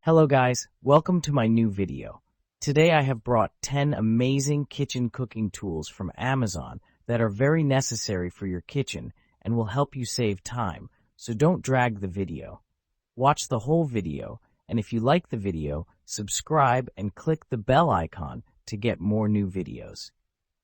Hello guys, welcome to my new video. Today I have brought 10 amazing kitchen cooking tools from Amazon that are very necessary for your kitchen and will help you save time, so don't drag the video. Watch the whole video, and if you like the video, subscribe and click the bell icon to get more new videos.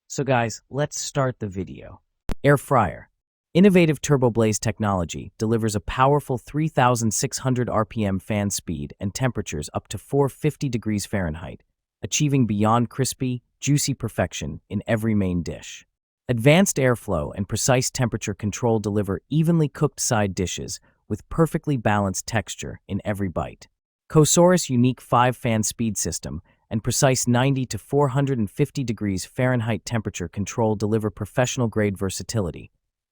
So guys, let's start the video. Air fryer. Innovative TurboBlaze technology delivers a powerful 3,600 RPM fan speed and temperatures up to 450 degrees Fahrenheit, achieving beyond crispy, juicy perfection in every main dish. Advanced airflow and precise temperature control deliver evenly cooked side dishes with perfectly balanced texture in every bite. Kosaurus' unique 5-fan speed system and precise 90 to 450 degrees Fahrenheit temperature control deliver professional-grade versatility,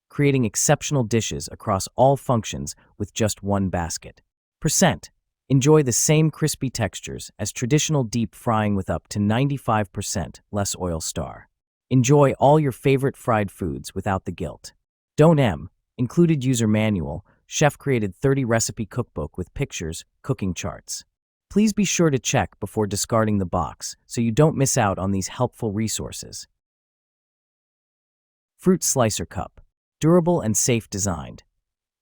creating exceptional dishes across all functions with just one basket. Enjoy the same crispy textures as traditional deep frying with up to 95% less oil star. Enjoy all your favorite fried foods without the guilt. Included user manual, chef-created 30-recipe cookbook with pictures, cooking charts. Please be sure to check before discarding the box so you don't miss out on these helpful resources. Fruit slicer cup. Durable and safe designed.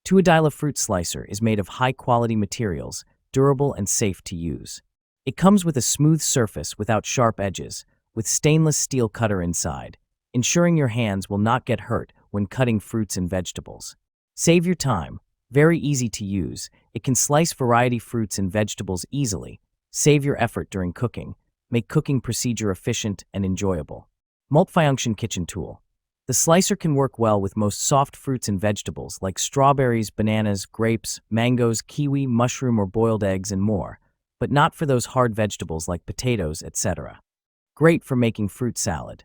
Tuadila fruit slicer is made of high-quality materials, durable and safe to use. It comes with a smooth surface without sharp edges, with stainless steel cutter inside, ensuring your hands will not get hurt when cutting fruits and vegetables. Save your time. Very easy to use, it can slice variety fruits and vegetables easily, save your effort during cooking, make cooking procedure efficient and enjoyable. Multifunction kitchen tool. The slicer can work well with most soft fruits and vegetables like strawberries, bananas, grapes, mangoes, kiwi, mushroom or boiled eggs and more, but not for those hard vegetables like potatoes, etc. Great for making fruit salad.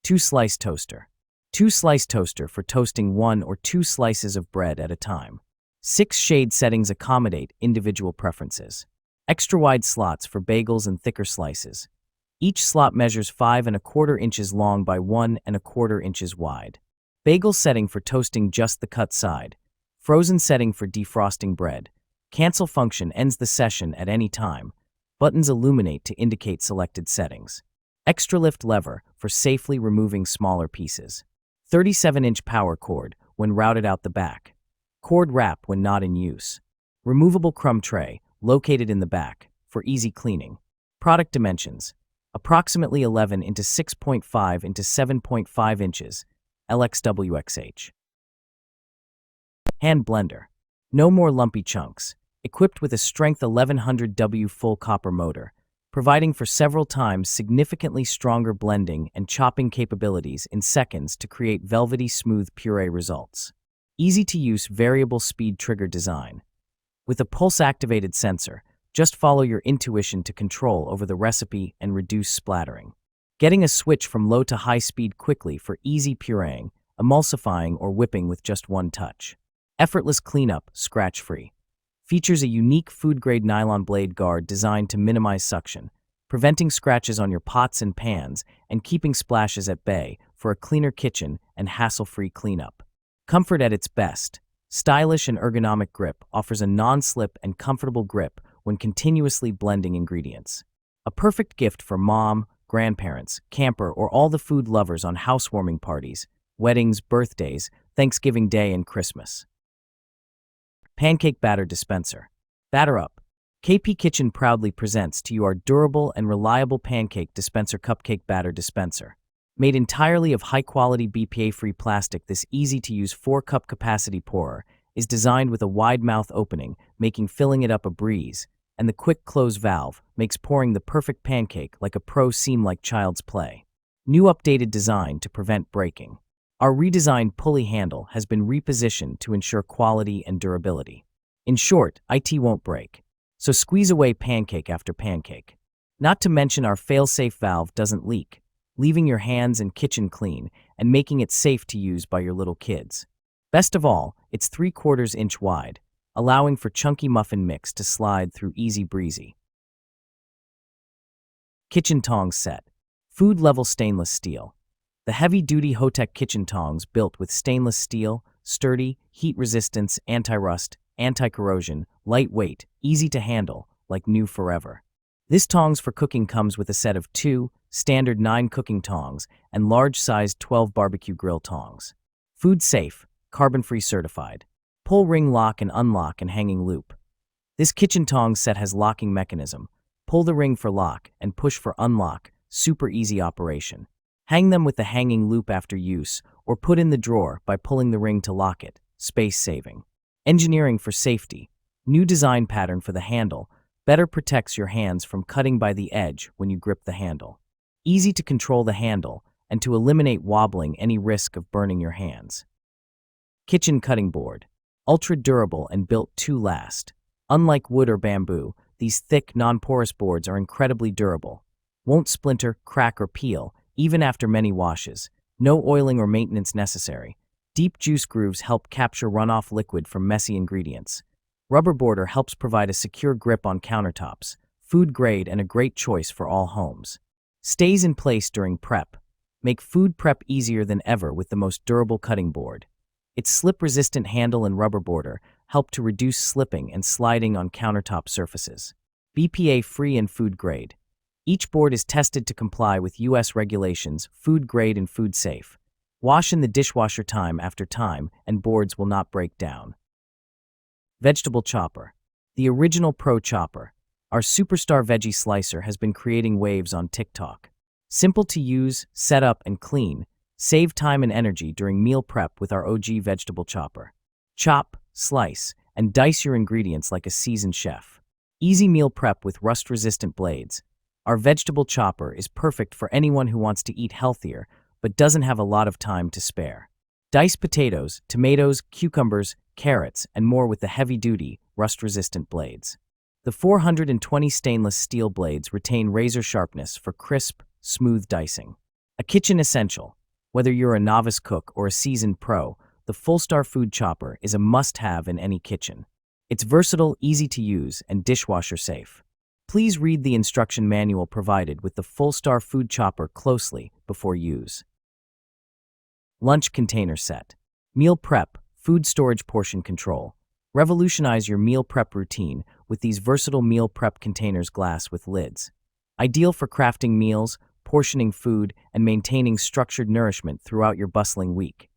2-slice toaster. 2-slice toaster for toasting 1 or 2 slices of bread at a time. 6 shade settings accommodate individual preferences. Extra wide slots for bagels and thicker slices. Each slot measures 5¼ inches long by 1¼ inches wide. Bagel setting for toasting just the cut side. Frozen setting for defrosting bread. Cancel function ends the session at any time. Buttons illuminate to indicate selected settings. Extra lift lever for safely removing smaller pieces. 37-inch power cord when routed out the back. Cord wrap when not in use. Removable crumb tray located in the back for easy cleaning. Product dimensions. Approximately 11 into 6.5 into 7.5 inches, LXWXH. Hand blender. No more lumpy chunks. Equipped with a strength 1100W full copper motor, providing for several times significantly stronger blending and chopping capabilities in seconds to create velvety smooth puree results. Easy to use variable speed trigger design. With a pulse-activated sensor, just follow your intuition to control over the recipe and reduce splattering. Getting a switch from low to high speed quickly for easy pureeing, emulsifying, or whipping with just one touch. Effortless cleanup, scratch-free. Features a unique food-grade nylon blade guard designed to minimize suction, preventing scratches on your pots and pans and keeping splashes at bay for a cleaner kitchen and hassle-free cleanup. Comfort at its best. Stylish and ergonomic grip offers a non-slip and comfortable grip when continuously blending ingredients. A perfect gift for mom, grandparents, camper, or all the food lovers on housewarming parties, weddings, birthdays, Thanksgiving Day, and Christmas. Pancake batter dispenser. Batter up. KP Kitchen proudly presents to you our durable and reliable pancake dispenser cupcake batter dispenser. Made entirely of high-quality BPA-free plastic, this easy-to-use 4-cup capacity pourer is designed with a wide mouth opening, making filling it up a breeze, and the quick close valve makes pouring the perfect pancake like a pro seem like child's play. New updated design to prevent breaking. Our redesigned pulley handle has been repositioned to ensure quality and durability. In short, IT won't break. So squeeze away pancake after pancake. Not to mention our fail-safe valve doesn't leak, leaving your hands and kitchen clean and making it safe to use by your little kids. Best of all, it's 3/4 inch wide, allowing for chunky muffin mix to slide through easy breezy. Kitchen Tong Set. Food-level stainless steel. The heavy-duty Hotech kitchen tongs built with stainless steel, sturdy, heat resistance, anti-rust, anti-corrosion, lightweight, easy to handle, like new forever. This tongs for cooking comes with a set of 2 standard 9 cooking tongs and large-sized 12 barbecue grill tongs. Food safe, carbon-free certified. Pull ring lock and unlock and hanging loop. This kitchen Tong set has locking mechanism. Pull the ring for lock and push for unlock, super easy operation. Hang them with the hanging loop after use or put in the drawer by pulling the ring to lock it, space saving. Engineering for safety. New design pattern for the handle, better protects your hands from cutting by the edge when you grip the handle. Easy to control the handle and to eliminate wobbling any risk of burning your hands. Kitchen cutting board. Ultra durable and built to last. Unlike wood or bamboo, these thick, non-porous boards are incredibly durable. Won't splinter, crack, or peel, even after many washes. No oiling or maintenance necessary. Deep juice grooves help capture runoff liquid from messy ingredients. Rubber border helps provide a secure grip on countertops. Food grade and a great choice for all homes. Stays in place during prep. Make food prep easier than ever with the most durable cutting board. Its slip-resistant handle and rubber border help to reduce slipping and sliding on countertop surfaces. BPA-free and food grade. Each board is tested to comply with U.S. regulations, food grade and food safe. Wash in the dishwasher time after time and boards will not break down. Vegetable chopper. The original pro chopper. Our superstar veggie slicer has been creating waves on TikTok. Simple to use, set up, and clean. Save time and energy during meal prep with our OG vegetable chopper. Chop, slice, and dice your ingredients like a seasoned chef. Easy meal prep with rust-resistant blades. Our vegetable chopper is perfect for anyone who wants to eat healthier but doesn't have a lot of time to spare. Dice potatoes, tomatoes, cucumbers, carrots, and more with the heavy-duty, rust-resistant blades. The 420 stainless steel blades retain razor sharpness for crisp, smooth dicing. A kitchen essential. Whether you're a novice cook or a seasoned pro, the Full-Star Food Chopper is a must-have in any kitchen. It's versatile, easy to use, and dishwasher safe. Please read the instruction manual provided with the Full-Star Food Chopper closely before use. Lunch container set. Meal prep, food storage portion control. Revolutionize your meal prep routine with these versatile meal prep containers, glass with lids. Ideal for crafting meals, portioning food, and maintaining structured nourishment throughout your bustling week.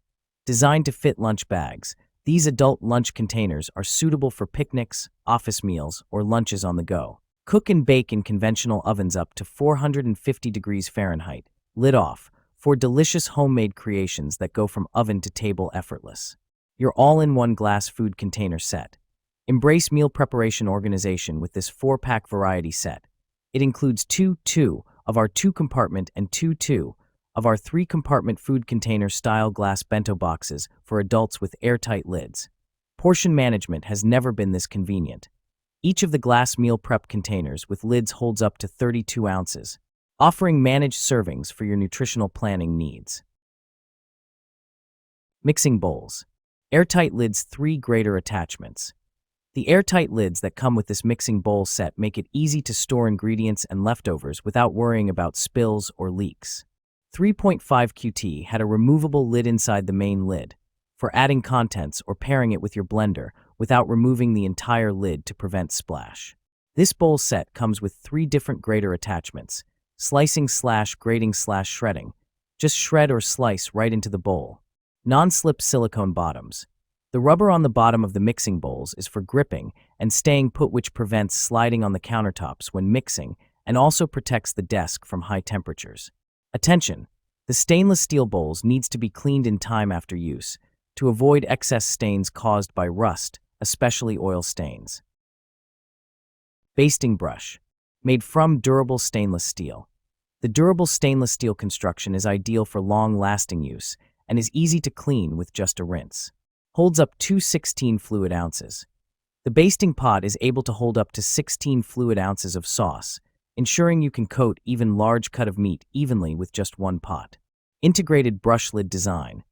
Designed to fit lunch bags, these adult lunch containers are suitable for picnics, office meals, or lunches on the go. Cook and bake in conventional ovens up to 450 degrees Fahrenheit, lid off, for delicious homemade creations that go from oven to table effortless. Your all-in-one glass food container set. Embrace meal preparation organization with this 4-pack variety set. It includes 2 of our 2-compartment and 2 of our 3-compartment food container style glass bento boxes for adults with airtight lids. Portion management has never been this convenient. Each of the glass meal prep containers with lids holds up to 32 ounces, offering managed servings for your nutritional planning needs. Mixing bowls. Airtight lids, 3 greater attachments. The airtight lids that come with this mixing bowl set make it easy to store ingredients and leftovers without worrying about spills or leaks. 3.5 QT had a removable lid inside the main lid for adding contents or pairing it with your blender without removing the entire lid to prevent splash. This bowl set comes with 3 different grater attachments: slicing / grating / shredding. Just shred or slice right into the bowl. Non-slip silicone bottoms. The rubber on the bottom of the mixing bowls is for gripping and staying put, which prevents sliding on the countertops when mixing and also protects the desk from high temperatures. Attention! The stainless steel bowls needs to be cleaned in time after use to avoid excess stains caused by rust, especially oil stains. Basting brush. Made from durable stainless steel. The durable stainless steel construction is ideal for long-lasting use and is easy to clean with just a rinse. Holds up to 16 fluid ounces. The basting pot is able to hold up to 16 fluid ounces of sauce, ensuring you can coat even large cut of meat evenly with just one pot. Integrated brush lid design.